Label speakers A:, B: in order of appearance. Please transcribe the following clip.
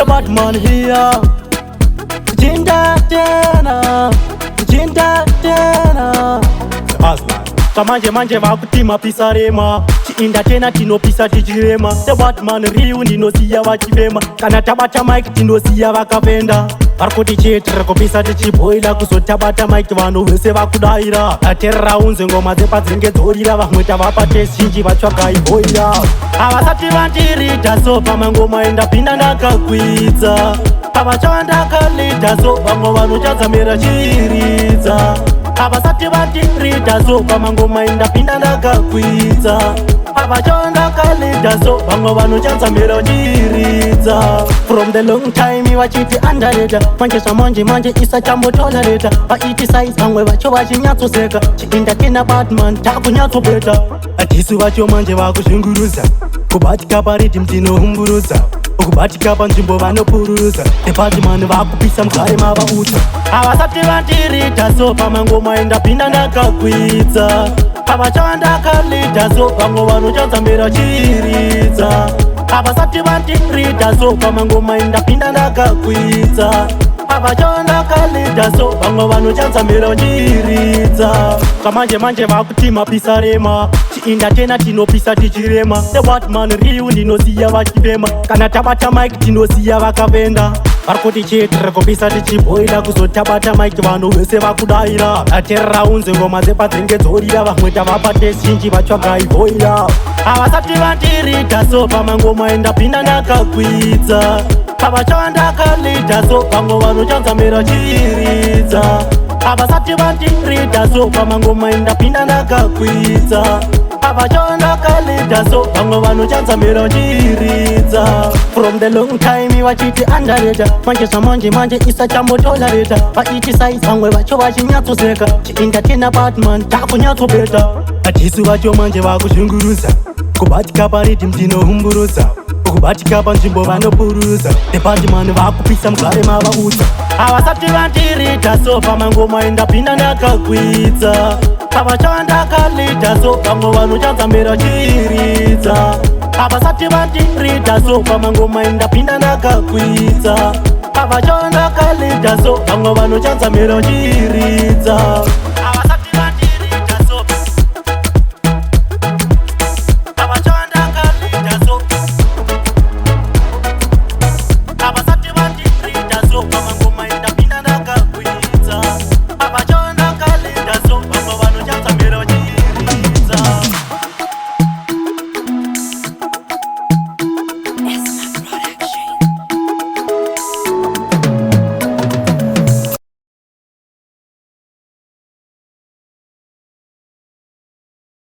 A: the bad man here. Jinda tena, jinda tena. Kamanje manje vakuti Mapisarema. Chiinda tena tinopisa tichirema. The bad man riu ndinosiya vachifema. Kana tabata mic tinosiya vakavenda. Varikuti chete kupisa tichiboila kuzotabata mic vanhu vese vakudaira. Aterera unze ngoma dzepadzinenge dzorira vamwe tavapa test zhinji vatsvaga iboira. Havasati vandirita so pamangoma endapinda ndakakwidza. Pavacha ndakalita so vamwe vanochadzamira chiridza. Havasati vandirita so pamangoma endapinda ndakakwidza. Pavacha ndakalita so vamwe vanochadzamira chiridza. From the long time vachiti underrated. Manje zvamanje isachambotolereta. Vaiti size vamwe vacho vachinyatsoseka. Chiinda tena batman takunyatsopeta. Atisi vacho manje vakuzvingurudza. Kubatika pariddim tinoumburudza. Ukubatika panzvimbo vanopururudza. Department vakupisa mugare mavaudza. Havasati vandirita so pamangoma endapinda ndakakwidza. Pavacha ndakalita so vamwe vanochadzamira chiridza. Havasati vandirita so pamangoma endapinda ndakakwidza. Pavacha ndakalita so vamwe vanochadzamira chiridza. Kamanje vakuti Mapisarema. Chiinda tena tinopisa tichirema. The bad man riu ndinosiya vachifema. Kana tabata mic tinosiya vakavenda. Varikuti chete kupisa tichiboila kuzotabata mic vanhu vese vakudaira. Aterera unze ngoma dzepadzinenge dzorira vamwe tavapa test zhinji vatsvaga iboira. Havasati vandirita so pamangoma endapinda ndakakwidza. Pavacha ndakalita so vamwe vanochadzamira chiridza. Havasati vandirita so pamangoma endapinda ndakakwidza. Pavacha ndakalita so vamwe vanochadzamira chiridza. From the long time vachiti underrated. Manje zvamanje isachambotolereta. Vaiti size vamwe vacho vachinyatsoseka. Chiinda tena batman takunyatsopeta. Atisi vacho manje vakuzvingurudza. Kubatika pariddim tinoumburudza. Ukubatika panzvimbo vanopururudza. Department vakupisa mugare mavaudza. Havasati vandirita so pamangoma endapinda ndakakwidza. Pavacha ndakalita so vamwe vanochadzamira chiridza. Havasati vandirita so pamangoma endapinda ndakakwidza. Pavacha ndakalita so vamwe vanochadzamira chiridza.